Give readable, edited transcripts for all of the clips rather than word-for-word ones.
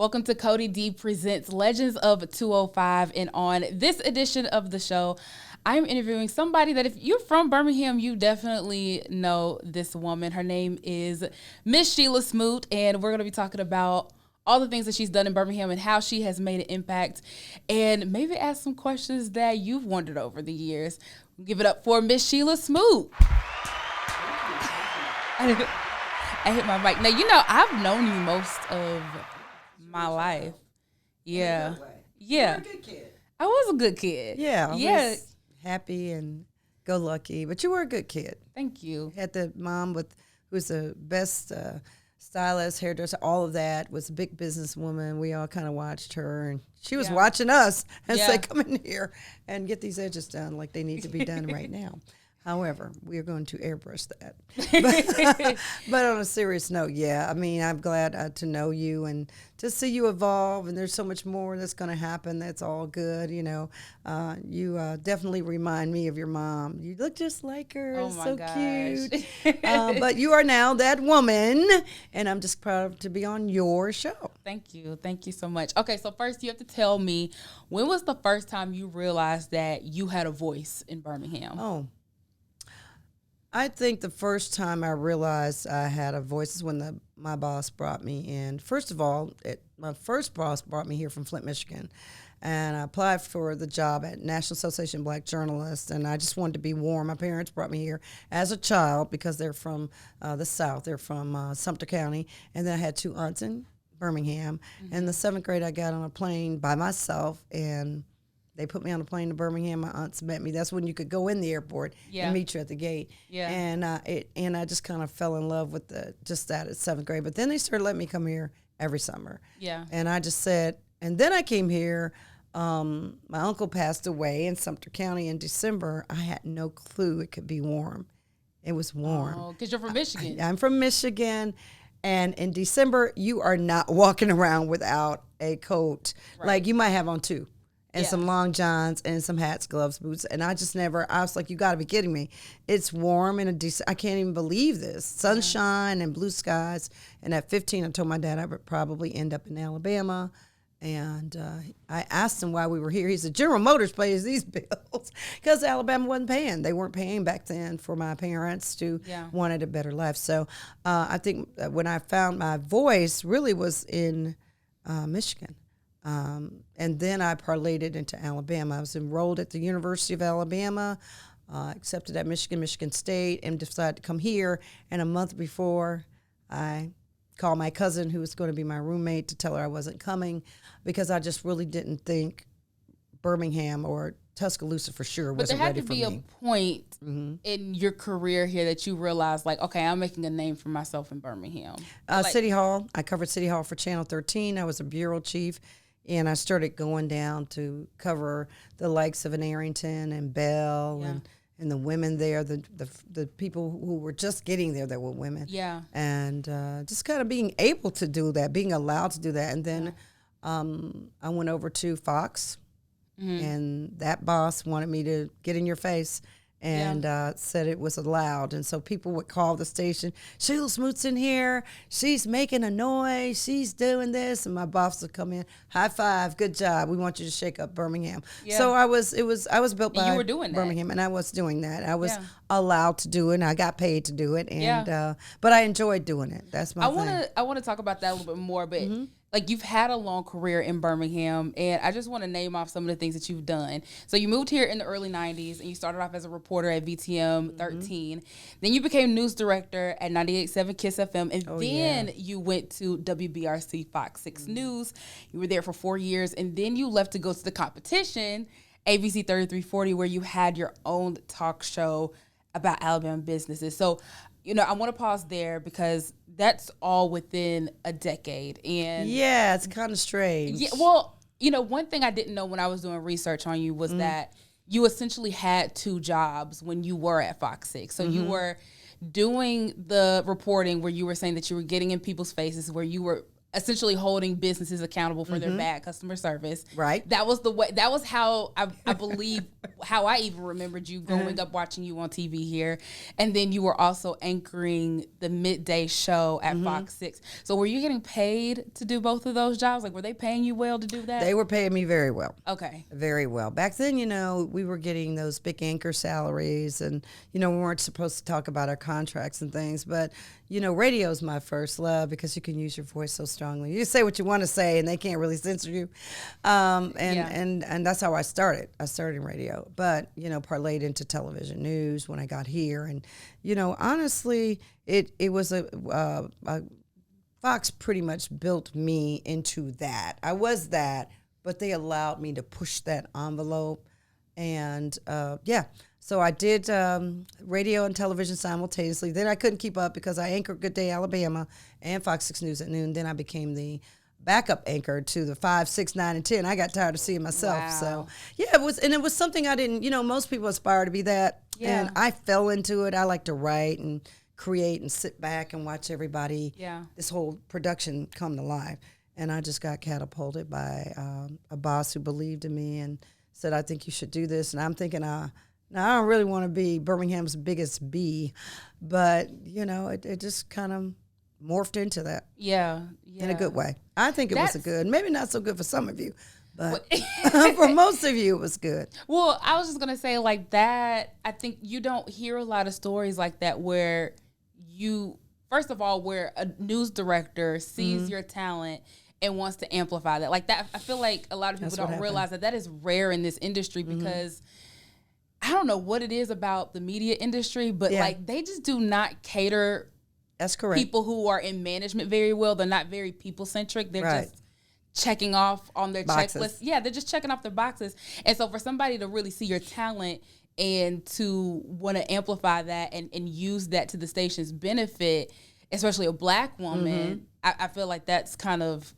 Welcome to Cody D Presents Legends of 205. And on this edition of the show, I'm interviewing somebody that if you're from Birmingham, you definitely know this woman. Her name is Miss Sheila Smoot, and we're going to be talking about all the things that she's done in Birmingham and how she has made an impact, and maybe ask some questions that you've wondered over the years. Give it up for Miss Sheila Smoot. I hit my mic. Now, you know, I've known you most of my life. Yeah. Yeah. You were a good kid. I was a good kid. Yeah. I Yeah. was happy and go lucky, but you were a good kid. Thank you. Had the mom who was the best stylist, hairdresser, all of that, was a big businesswoman. We all kind of watched her, and she was watching us and say, come in here and get these edges done like they need to be done right now. However, we are going to airbrush that. But on a serious note, yeah, I mean, I'm glad to know you and to see you evolve, and there's so much more that's going to happen. That's all good, you know. You definitely remind me of your mom. You look just like her. Oh, it's my so gosh. cute. But you are now that woman, and I'm just proud to be on your show. Thank you. Thank you so much. Okay, so first you have to tell me, when was the first time you realized that you had a voice in Birmingham? Oh. I think the first time I realized I had a voice is when my boss brought me in. First of all, my first boss brought me here from Flint, Michigan, and I applied for the job at National Association of Black Journalists, and I just wanted to be warm. My parents brought me here as a child because they're from the South. They're from Sumter County, and then I had two aunts in Birmingham. Mm-hmm. In the 7th grade, I got on a plane by myself, and they put me on a plane to Birmingham. My aunts met me. That's when you could go in the airport and meet you at the gate. Yeah. And I just kind of fell in love with just that at 7th grade. But then they started letting me come here every summer. Yeah. And I just said, and then I came here. My uncle passed away in Sumter County in December. I had no clue it could be warm. It was warm. Oh, because you're from Michigan. I'm from Michigan. And in December, you are not walking around without a coat. Right. Like, you might have on two. And some long johns and some hats, gloves, boots. And I was like, you got to be kidding me. It's warm and I can't even believe this. Sunshine and blue skies. And at 15, I told my dad I would probably end up in Alabama. And I asked him why we were here. He said, General Motors pays these bills. Because Alabama wasn't paying. They weren't paying back then for my parents to wanted a better life. So I think when I found my voice really was in Michigan. And then I parlayed it into Alabama. I was enrolled at the University of Alabama, accepted at Michigan State, and decided to come here. And a month before, I called my cousin, who was going to be my roommate, to tell her I wasn't coming because I just really didn't think Birmingham or Tuscaloosa for sure wasn't ready for me. But there had to be a point in your career here that you realized, like, okay, I'm making a name for myself in Birmingham. City Hall. I covered City Hall for Channel 13. I was a bureau chief. And I started going down to cover the likes of an Arrington and Bell and the women there, the people who were just getting there that were women. Yeah. And just kind of being able to do that, being allowed to do that. And then I went over to Fox, and that boss wanted me to get in your face and said it was allowed. And so people would call the station, Sheila Smoot's in here, she's making a noise, she's doing this. And my boss would come in, high five, good job, we want you to shake up Birmingham. Yeah. So I was built by you were doing Birmingham, that. and I was doing that. I was allowed to do it, and I got paid to do it. And but I enjoyed doing it. That's my thing. I want to talk about that a little bit more, but like, you've had a long career in Birmingham, and I just want to name off some of the things that you've done. So you moved here in the early 90s, and you started off as a reporter at VTM 13. Then you became news director at 98.7 KISS FM, and then you went to WBRC Fox 6 News. You were there for 4 years, and then you left to go to the competition, ABC 3340, where you had your own talk show about Alabama businesses. So, you know, I want to pause there because that's all within a decade. And yeah, it's kind of strange. Yeah, well, you know, one thing I didn't know when I was doing research on you was that you essentially had two jobs when you were at Fox 6. So you were doing the reporting where you were saying that you were getting in people's faces, where you were essentially holding businesses accountable for their bad customer service. Right. That was the way. That was how I believe how I even remembered you growing up watching you on TV here, and then you were also anchoring the midday show at Fox 6. So were you getting paid to do both of those jobs? Like, were they paying you well to do that? They were paying me very well. Okay. Very well. Back then, we were getting those big anchor salaries, and, we weren't supposed to talk about our contracts and things. But, radio's my first love because you can use your voice so strongly. You say what you want to say, and they can't really censor you. And that's how I started. I started in radio, but, parlayed into television news when I got here. And, honestly, it was Fox pretty much built me into that. I was that, but they allowed me to push that envelope. And, so I did radio and television simultaneously. Then I couldn't keep up because I anchored Good Day Alabama and Fox 6 News at noon. Then I became the backup anchor to the 5, 6, 9, and 10. I got tired of seeing myself. Wow. So, it was something I didn't, most people aspire to be that. Yeah. And I fell into it. I like to write and create and sit back and watch everybody, this whole production come to life. And I just got catapulted by a boss who believed in me and said, I think you should do this. And I'm thinking, now I don't really want to be Birmingham's biggest bee, but, it just kind of morphed into that. Yeah. In a good way. I think it was maybe not so good for some of you, but for most of you, it was good. Well, I was just going to say like that, I think you don't hear a lot of stories like that where first of all, where a news director sees your talent and wants to amplify that. Like that, I feel like a lot of people don't realize that is rare in this industry because I don't know what it is about the media industry, but like they just do not cater. That's correct. People who are in management very well. They're not very people centric. They're just checking off on their checklist. Yeah, they're just checking off their boxes. And so for somebody to really see your talent and to want to amplify that and use that to the station's benefit, especially a Black woman, I feel like that's kind of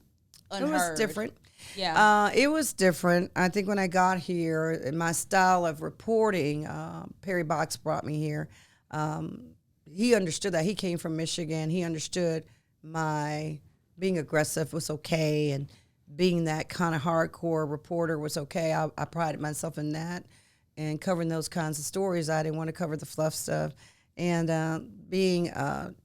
unheard. It was different. Yeah. It was different. I think when I got here, my style of reporting, Perry Box brought me here. He understood that. He came from Michigan. He understood my being aggressive was okay and being that kind of hardcore reporter was okay. I prided myself in that and covering those kinds of stories. I didn't want to cover the fluff stuff. And being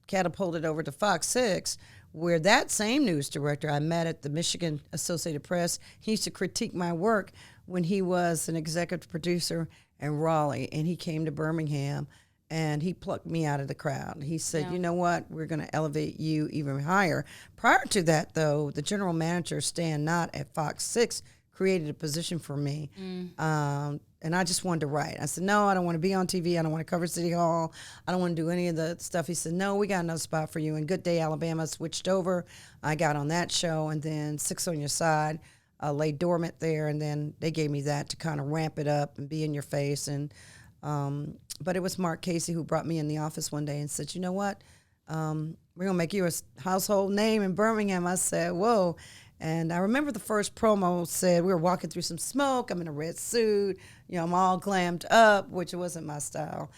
catapulted over to Fox 6, where that same news director I met at the Michigan Associated Press, he used to critique my work when he was an executive producer in Raleigh, and he came to Birmingham, and he plucked me out of the crowd. He said, you know what, we're going to elevate you even higher. Prior to that, though, the general manager, Stan Knott at Fox 6, created a position for me. And I just wanted to write. I said, no, I don't want to be on TV. I don't want to cover City Hall. I don't want to do any of the stuff. He said, no, we got another spot for you. And Good Day Alabama switched over. I got on that show. And then Six on Your Side lay dormant there. And then they gave me that to kind of ramp it up and be in your face. And but it was Mark Casey who brought me in the office one day and said, you know what? We're going to make you a household name in Birmingham. I said, whoa. And I remember the first promo said, we were walking through some smoke. I'm in a red suit. I'm all glammed up, which wasn't my style.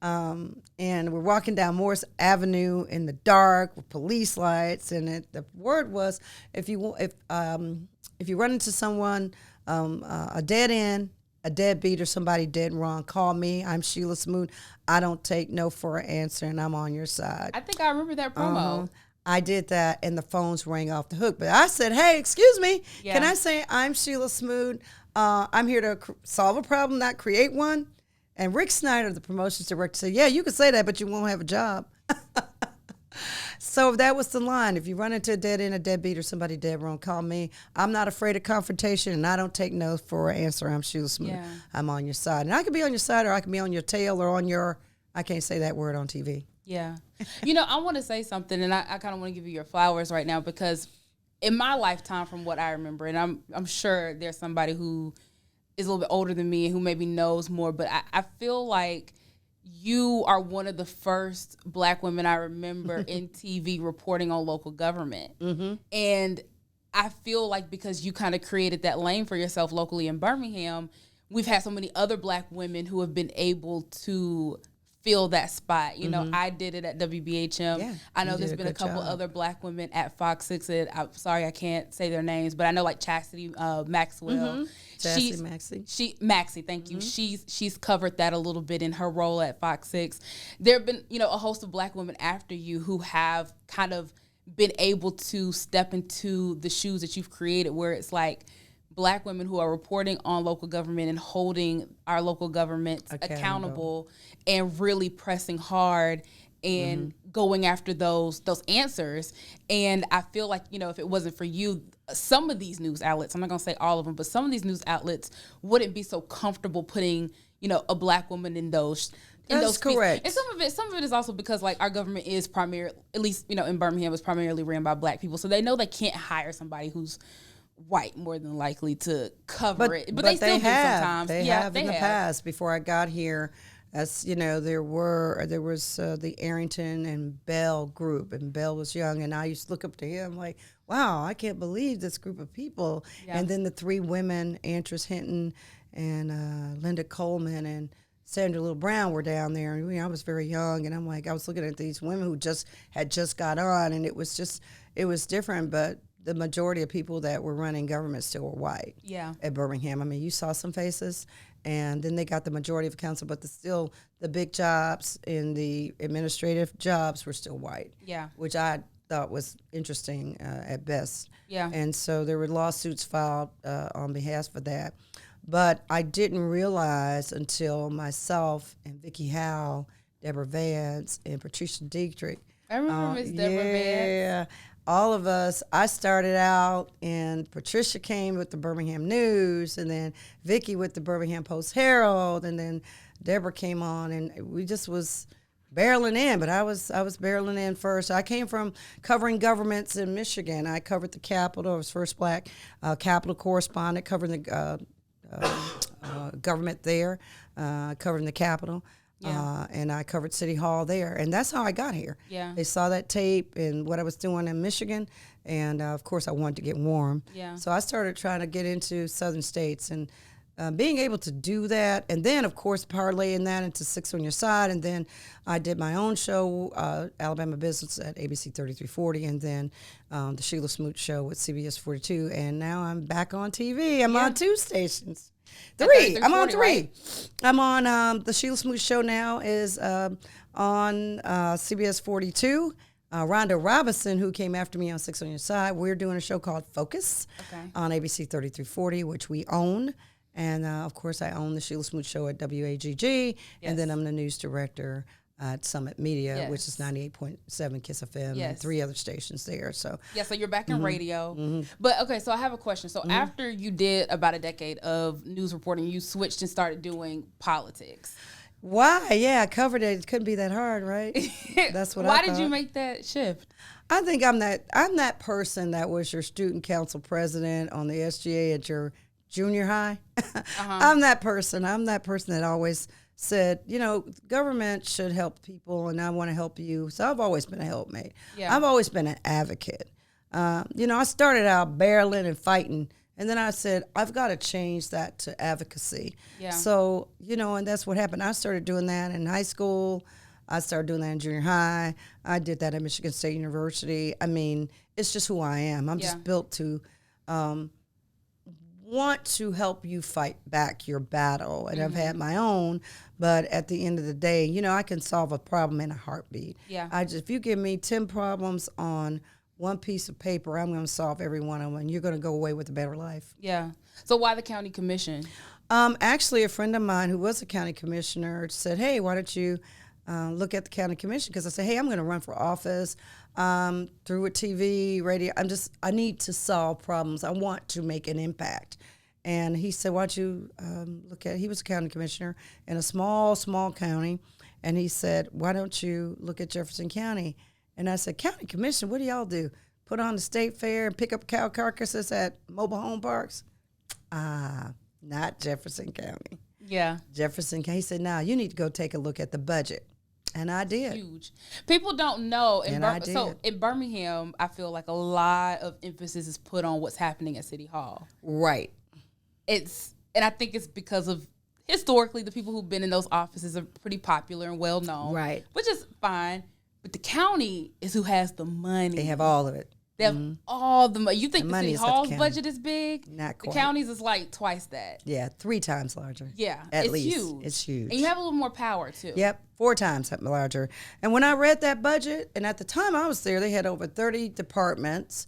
And we're walking down Morris Avenue in the dark with police lights. And the word was, if you run into someone, a dead end, a deadbeat, or somebody dead and wrong, call me. I'm Sheila Smoot. I don't take no for an answer, and I'm on your side. I think I remember that promo. I did that, and the phones rang off the hook. But I said, hey, excuse me. Can I say I'm Sheila Smoot? I'm here to solve a problem, not create one. And Rick Snyder, the promotions director, said, yeah, you can say that, but you won't have a job. So that was the line. If you run into a dead end, a deadbeat, or somebody dead wrong, call me. I'm not afraid of confrontation, and I don't take no for an answer. I'm Sheila Smoot. I'm on your side. And I can be on your side, or I can be on your tail, or on your, I can't say that word on TV. Yeah. I want to say something, and I kind of want to give you your flowers right now, because in my lifetime, from what I remember, and I'm sure there's somebody who is a little bit older than me and who maybe knows more, but I feel like you are one of the first Black women I remember in TV reporting on local government. And I feel like because you kind of created that lane for yourself locally in Birmingham, we've had so many other Black women who have been able to fill that spot. You know, I did it at WBHM. Yeah, I know you there's did a been a good couple job. other Black women at Fox 6 that I'm sorry I can't say their names, but I know like Chastity Maxwell. Maxie. Thank you. She's covered that a little bit in her role at Fox 6. There have been, you know, a host of Black women after you who have kind of been able to step into the shoes that you've created, where it's like Black women who are reporting on local government and holding our local governments accountable and really pressing hard and going after those answers. And I feel like, you know, if it wasn't for you, some of these news outlets, I'm not going to say all of them, but some of these news outlets wouldn't be so comfortable putting, you know, a Black woman in those That's correct. And some of it is also because like our government is primarily, at least, you know, in Birmingham, is primarily ran by Black people. So they know they can't hire somebody who's white more than likely to cover it. But they still do sometimes. They have in the past. Before I got here, as you know, there was the Arrington and Bell group, and Bell was young, and I used to look up to him like, wow, I can't believe this group of people. Yeah. And then the three women, Antris Hinton and Linda Coleman and Sandra Little Brown were down there, and I was very young, and I'm like, I was looking at these women who had just got on, and it was different, but the majority of people that were running government still were white. Yeah. At Birmingham, I mean, you saw some faces, and then they got the majority of council, but still the big jobs in the administrative jobs were still white. Yeah. Which I thought was interesting at best. Yeah. And so there were lawsuits filed on behalf of that. But I didn't realize until myself and Vicki Howell, Deborah Vance, and Patricia Dietrich. I remember Miss Deborah Vance. Yeah, all of us. I started out, and Patricia came with the Birmingham News, and then Vicki with the Birmingham Post-Herald, and then Deborah came on, and we just was barreling in. But I was barreling in first. I came from covering governments in Michigan. I covered the Capitol. I was first Black Capitol correspondent covering the government there, covering the Capitol. Yeah. And I covered City Hall there. And that's how I got here. Yeah. They saw that tape and what I was doing in Michigan. And, of course, I wanted to get warm. Yeah. So I started trying to get into southern states. And being able to do that, and then, of course, parlaying that into Six on Your Side. And then I did my own show, Alabama Business at ABC 3340. And then the Sheila Smoot show with CBS 42. And now I'm back on TV. I'm on 2 stations. 3. I'm on 3. Right? I'm on the Sheila Smoot show now is on CBS 42. Rhonda Robinson, who came after me on Six on Your Side, we're doing a show called Focus on ABC 3340, which we own. And, of course, I own the Sheila Smoot show at WAGG. And then I'm the news director at Summit Media, which is 98.7 KISS FM and 3 other stations there. So so you're back in radio. But okay, so I have a question. So after you did about a decade of news reporting, you switched and started doing politics. Why? Yeah, I covered it. It couldn't be that hard, right? That's what I thought. Why did you make that shift? I think I'm that person that was your student council president on the SGA at your junior high. I'm that person. I'm that person that always said, you know, government should help people, and I want to help you. So I've always been a helpmate. Yeah. I've always been an advocate. You know, I started out barreling and fighting, and then I said, I've got to change that to advocacy. Yeah. So, you know, and that's what happened. I started doing that in high school. I started doing that in junior high. I did that at Michigan State University. I mean, it's just who I am. I'm just built to want to help you fight back your battle. And I've had my own, but at the end of the day, you know, I can solve a problem in a heartbeat. Yeah. If you give me 10 problems on one piece of paper, I'm going to solve every one of them, and you're going to go away with a better life. Yeah. So why the county commission? Actually, a friend of mine who was a county commissioner said, hey, why don't you look at the county commission? Because I said, hey, I'm going to run for office through a TV, radio. I need to solve problems. I want to make an impact. And he said, why don't you he was a county commissioner in a small, small county. And he said, why don't you look at Jefferson County? And I said, county commission, what do y'all do? Put on the state fair and pick up cow carcasses at mobile home parks? Not Jefferson County. Yeah. Jefferson County. He said, no, you need to go take a look at the budget. And I did. Huge. People don't know. So in Birmingham, I feel like a lot of emphasis is put on what's happening at City Hall. Right. And I think it's because of historically, the people who've been in those offices are pretty popular and well known. Right. Which is fine. But the county is who has the money. They have all of it. They have all the money. You think the money city is at the hall's county. budget is big? Not quite. The county's is like twice that. Yeah, 3 times larger. Yeah. At least. Huge. It's huge. And you have a little more power, too. Yep, 4 times larger. And when I read that budget, and at the time I was there, they had over 30 departments.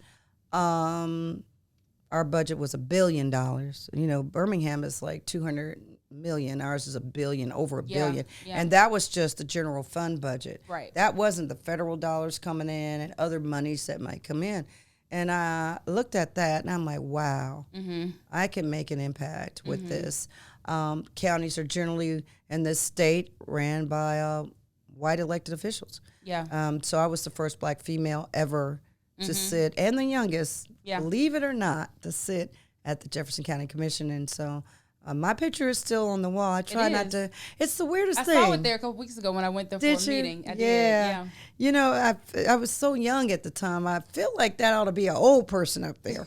Our budget was $1 billion. You know, Birmingham is like 200 million. Ours is $1 billion, over $1 billion. Yeah. And that was just the general fund budget. Right. That wasn't the federal dollars coming in and other monies that might come in. And I looked at that and I'm like, wow, I can make an impact with this. Counties are generally in this state ran by white elected officials. Yeah. So I was the first black female ever to sit, and the youngest, believe it or not, to sit at the Jefferson County Commission. And so my picture is still on the wall. I try not to. It's the weirdest thing. I saw it there a couple weeks ago when I went there for a meeting. I did. Yeah. You know, I was so young at the time. I feel like that ought to be an old person up there.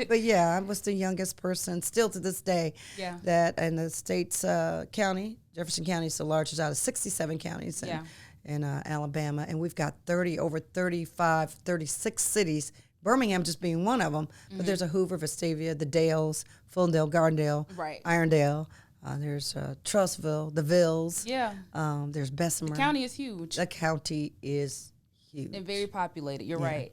But yeah, I was the youngest person still to this day. Yeah. That in the state's county, Jefferson County is the largest out of 67 counties. In Alabama, and we've got over 35, 36 cities, Birmingham just being one of them, but there's a Hoover, Vestavia, the Dales, Fultondale, Gardendale, Irondale, there's Trussville, the Villes, there's Bessemer. The county is huge. The county is huge. And very populated, you're right.